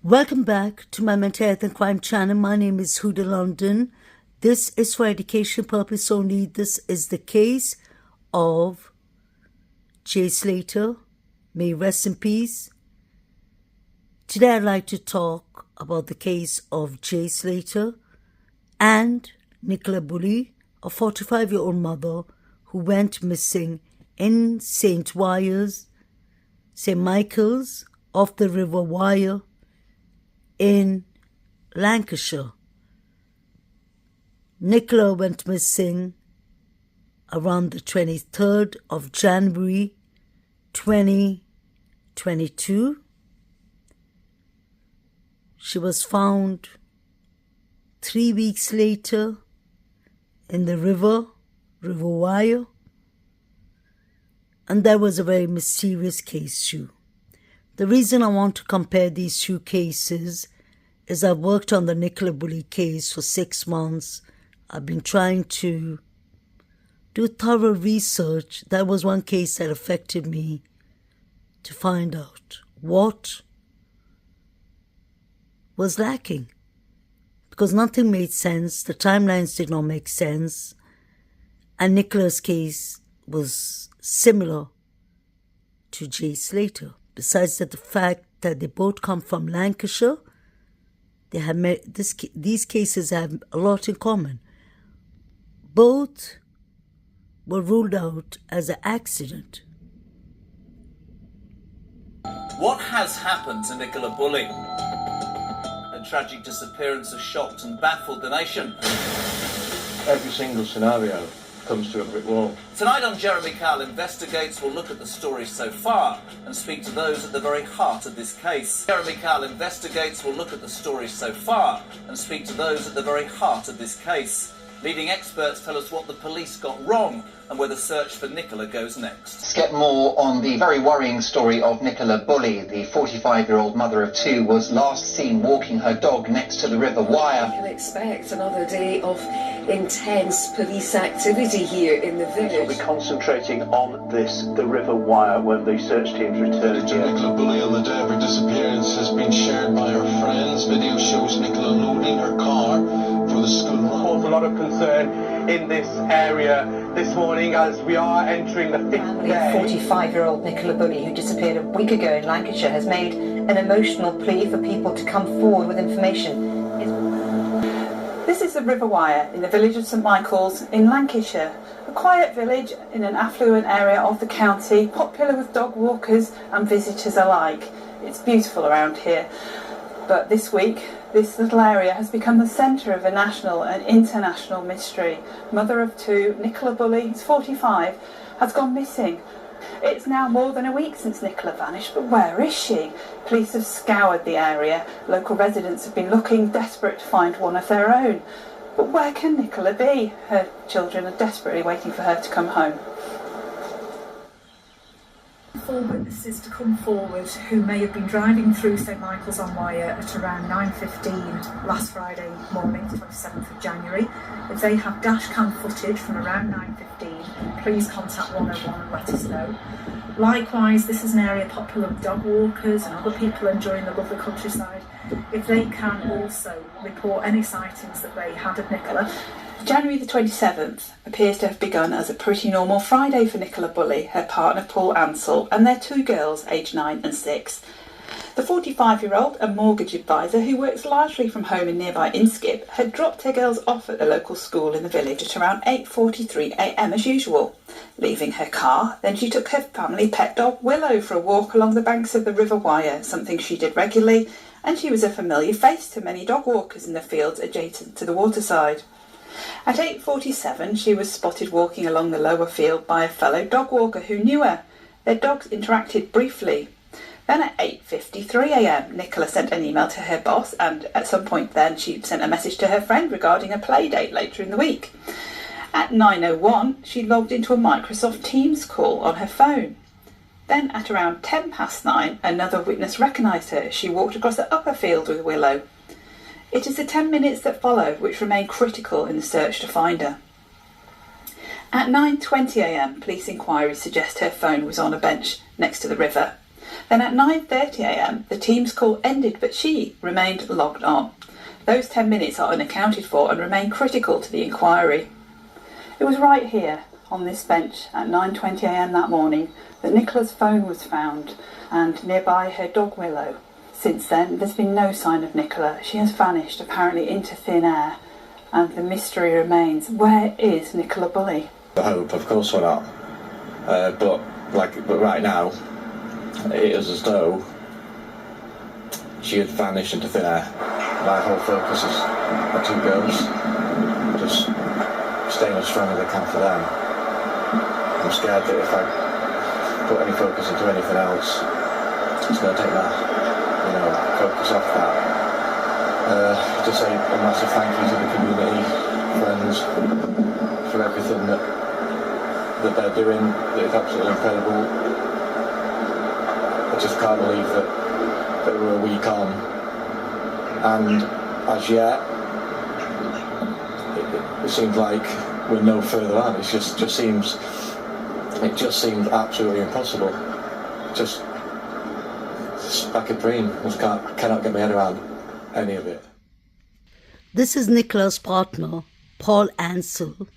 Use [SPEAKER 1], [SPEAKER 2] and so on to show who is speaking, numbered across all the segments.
[SPEAKER 1] Welcome back to my mental health and crime channel. My name is Huda London. This is for education purpose only. This is the case of J. Slater. May he rest in peace. Today I'd like to talk about the case of J. Slater and Nicola Bulley, a 45-year-old mother who went missing in St. Michael's off the River Wye in Lancashire. Nicola went missing around the 23rd of January 2022. She was found 3 weeks later in the River Wye, and that was a very mysterious case too. The reason I want to compare these two cases is I've worked on the Nicola Bulley case for 6 months. I've been trying to do thorough research. That was one case that affected me, to find out what was lacking, because nothing made sense. The timelines did not make sense, and Nicola's case was similar to J. Slater. Besides that, the fact that they both come from Lancashire, they have these cases have a lot in common. Both were ruled out as an accident.
[SPEAKER 2] What has happened to Nicola Bulley? A tragic disappearance has shocked and baffled the nation.
[SPEAKER 3] Every single scenario comes to a brick wall.
[SPEAKER 2] Tonight on Jeremy Kyle Investigates, we'll look at the stories so far and speak to those at the very heart of this case. Jeremy Kyle Investigates, we'll look at the stories so far and speak to those at the very heart of this case. Leading experts tell us what the police got wrong and where the search for Nicola goes next.
[SPEAKER 4] Let's get more on the very worrying story of Nicola Bulley. The 45-year-old mother of two was last seen walking her dog next to the River Wye.
[SPEAKER 5] You can expect another day of intense police activity here in the village.
[SPEAKER 6] We'll be concentrating on the River Wye when the search teams return.
[SPEAKER 7] Picture Nicola Bulley on the day of her disappearance has been shared by her friends. Video shows Nicola loading her car for the school run.
[SPEAKER 6] Caused a lot of concern in this area this morning as we are entering the fifth day.
[SPEAKER 8] 45-year-old Nicola Bulley, who disappeared a week ago in Lancashire, has made an emotional plea for people to come forward with information.
[SPEAKER 9] This is the River Wye in the village of St Michael's in Lancashire, a quiet village in an affluent area of the county, popular with dog walkers and visitors alike. It's beautiful around here, but this week this little area has become the centre of a national and international mystery. Mother of two, Nicola Bulley, who's 45, has gone missing. It's now more than a week since Nicola vanished, but where is she? Police have scoured the area. Local residents have been looking, desperate to find one of their own. But where can Nicola be? Her children are desperately waiting for her to come home.
[SPEAKER 10] 4 witnesses to come forward who may have been driving through St Michael's on Wye at around 9:15 last Friday morning, 27th of January. If they have dashcam footage from around 9:15, please contact 101 and let us know. Likewise, this is an area popular with dog walkers and other people enjoying the lovely countryside. If they can also report any sightings that they had of Nicola.
[SPEAKER 9] January the 27th appears to have begun as a pretty normal Friday for Nicola Bulley, her partner Paul Ansell, and their two girls aged 9 and 6. The 45-year-old, a mortgage advisor who works largely from home in nearby Inskip, had dropped her girls off at the local school in the village at around 8:43 a.m. as usual. Leaving her car, then she took her family pet dog Willow for a walk along the banks of the River Wye, something she did regularly, and she was a familiar face to many dog walkers in the fields adjacent to the waterside. At 8:47 she was spotted walking along the lower field by a fellow dog walker who knew her. Their dogs interacted briefly. Then at 8:53 a.m. Nicola sent an email to her boss, and at some point then she sent a message to her friend regarding a play date later in the week. At 9:01 she logged into a Microsoft Teams call on her phone. Then at around 9:10 another witness recognised her as she walked across the upper field with Willow. It is the 10 minutes that follow which remain critical in the search to find her. At 9:20 a.m, police inquiries suggest her phone was on a bench next to the river. Then at 9:30am, the Teams call ended, but she remained logged on. Those 10 minutes are unaccounted for and remain critical to the inquiry. It was right here, on this bench, at 9:20am that morning, that Nicola's phone was found, and nearby her dog Willow. Since then, there's been no sign of Nicola. She has vanished, apparently into thin air, and the mystery remains. Where is Nicola Bulley?
[SPEAKER 3] I hope, of course we're not. But right now, it is as though she had vanished into thin air. My whole focus is the two girls, just staying as strong as I can for them. I'm scared that if I put any focus into anything else, it's going to take my, focus off that. Just say a massive thank you to the community, friends, for everything that they're doing. It's absolutely incredible. I just can't believe that we're a week on, and as yet it seems like we're no further on. It just seems absolutely impossible. Just like a dream. Cannot get my head around any of it.
[SPEAKER 1] This is Nicola's partner, Paul Ansell.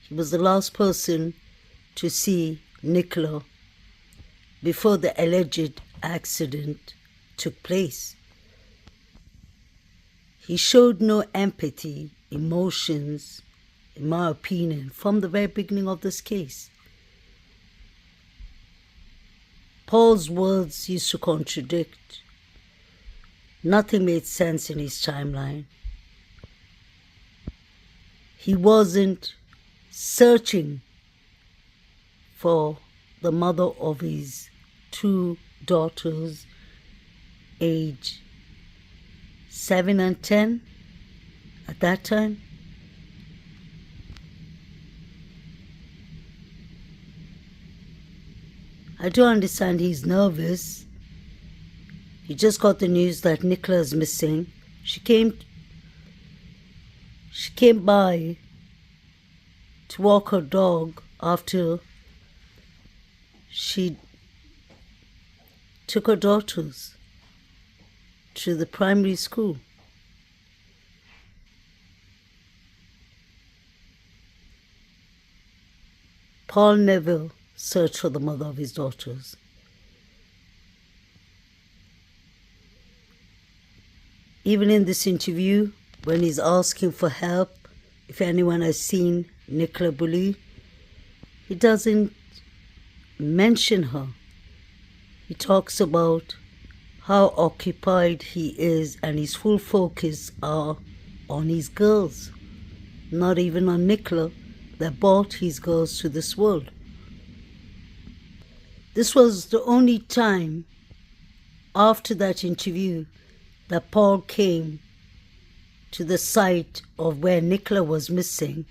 [SPEAKER 1] He was the last person to see Nicola before the alleged accident took place. He showed no empathy, emotions, in my opinion, from the very beginning of this case. Paul's words used to contradict. Nothing made sense in his timeline. He wasn't searching for the mother of his two daughters, age 7 and 10 at that time. I do understand he's nervous. He just got the news that Nicola is missing. She came by to walk her dog after she took her daughters to the primary school. Paul never searched for the mother of his daughters. Even in this interview, when he's asking for help, if anyone has seen Nicola Bulley, he doesn't mention her. He talks about how occupied he is, and his full focus are on his girls, not even on Nicola that brought his girls to this world. This was the only time after that interview that Paul came to the site of where Nicola was missing,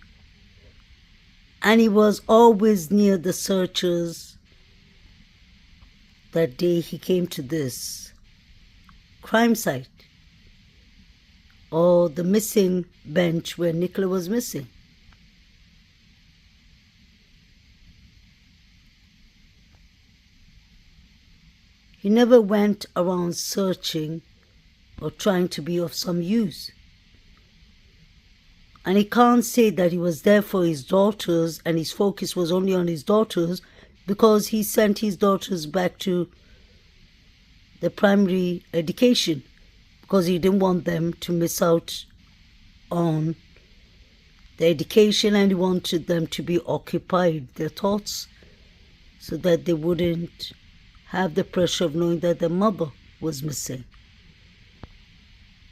[SPEAKER 1] and he was always near the searchers. That day he came to this crime site, or the missing bench where Nicola was missing. He never went around searching or trying to be of some use. And he can't say that he was there for his daughters and his focus was only on his daughters, because he sent his daughters back to the primary education because he didn't want them to miss out on the education, and he wanted them to be occupied, their thoughts, so that they wouldn't have the pressure of knowing that their mother was missing.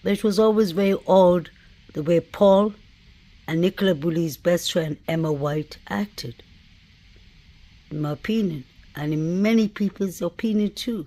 [SPEAKER 1] But it was always very odd the way Paul and Nicola Bulley's best friend Emma White acted, in my opinion, and in many people's opinion too.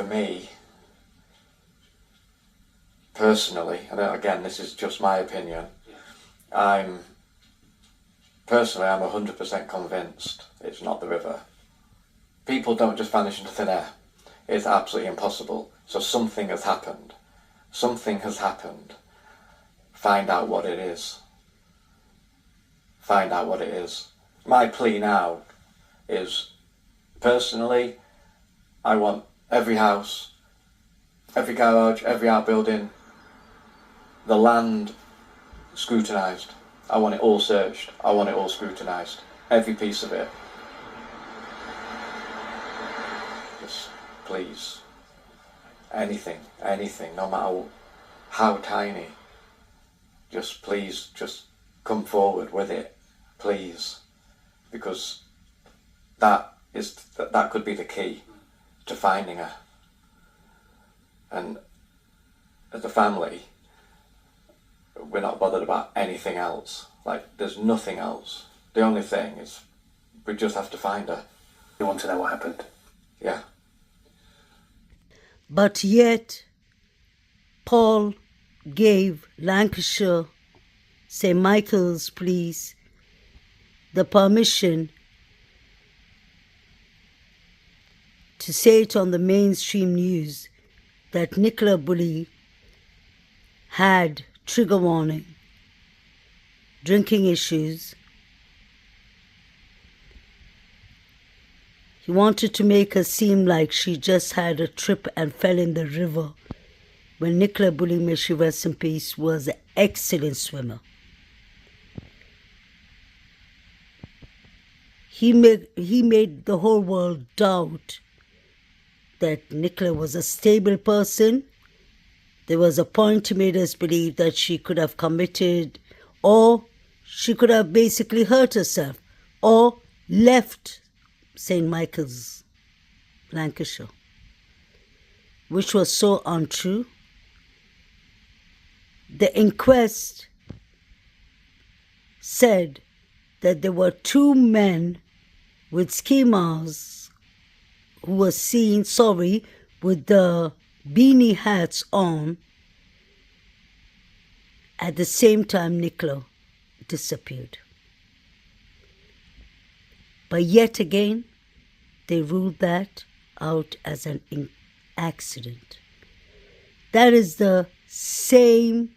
[SPEAKER 3] for me, personally, and again, this is just my opinion, I'm 100% convinced it's not the river. People don't just vanish into thin air. It's absolutely impossible. So something has happened. Something has happened. Find out what it is. Find out what it is. My plea now is, personally, I want every house, every garage, every outbuilding, the land scrutinised. I want it all searched. I want it all scrutinised. Every piece of it. Just, please. Anything, no matter how tiny. Just please, just come forward with it. Please. Because that could be the key to finding her. And as a family, we're not bothered about anything else. Like, there's nothing else. The only thing is, we just have to find her.
[SPEAKER 2] You want to know what happened?
[SPEAKER 3] Yeah.
[SPEAKER 1] But yet, Paul gave Lancashire St. Michael's Police the permission to say it on the mainstream news that Nicola Bulley had trigger warning, drinking issues. He wanted to make her seem like she just had a trip and fell in the river, when Nicola Bulley, may she rest in peace, was an excellent swimmer. He made the whole world doubt that Nicola was a stable person. There was a point he made us believe that she could have committed, or she could have basically hurt herself, or left St. Michael's, Lancashire, which was so untrue. The inquest said that there were 2 men with ski masks who were seen, with the beanie hats on at the same time Nicola disappeared. But yet again, they ruled that out as an accident. That is the same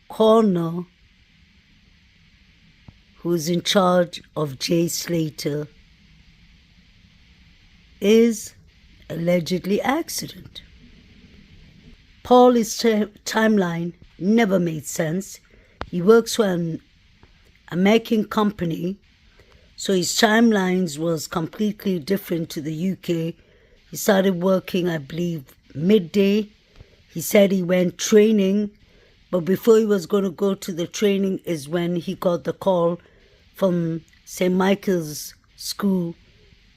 [SPEAKER 1] coroner who is in charge of Jay Slater is allegedly accident. Paul's timeline never made sense. He works for an American company, so his timelines was completely different to the UK. He started working, I believe, midday. He said he went training, but before he was going to go to the training is when he got the call from St. Michael's School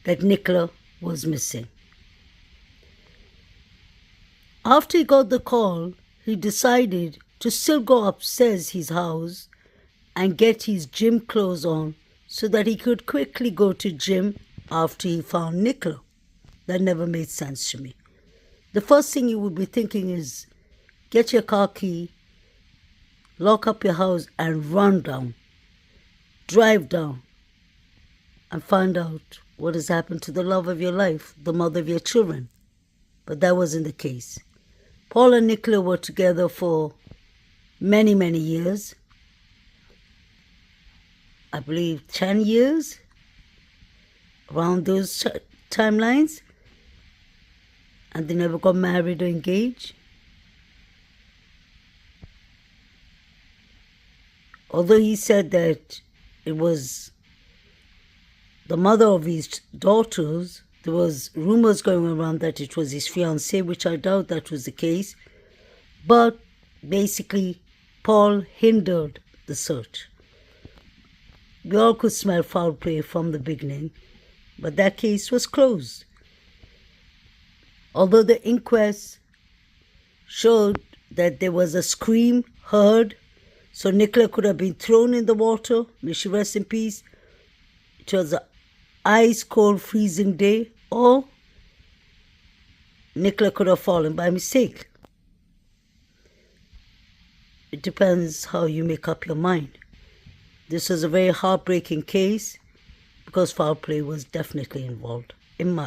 [SPEAKER 1] that Nicola was missing. After he got the call, he decided to still go upstairs his house and get his gym clothes on so that he could quickly go to gym after he found Nicola. That never made sense to me. The first thing you would be thinking is, get your car key, lock up your house and run down. Drive down and find out what has happened to the love of your life, the mother of your children. But that wasn't the case. Paul and Nicola were together for many, many years. I believe 10 years, around those timelines. And they never got married or engaged. Although he said that it was the mother of his daughters, there was rumors going around that it was his fiancée, which I doubt that was the case. But basically, Paul hindered the search. We all could smell foul play from the beginning, but that case was closed. Although the inquest showed that there was a scream heard, so Nicola could have been thrown in the water, may she rest in peace. It was an ice-cold freezing day, or Nicola could have fallen by mistake. It depends how you make up your mind. This is a very heartbreaking case because foul play was definitely involved, in my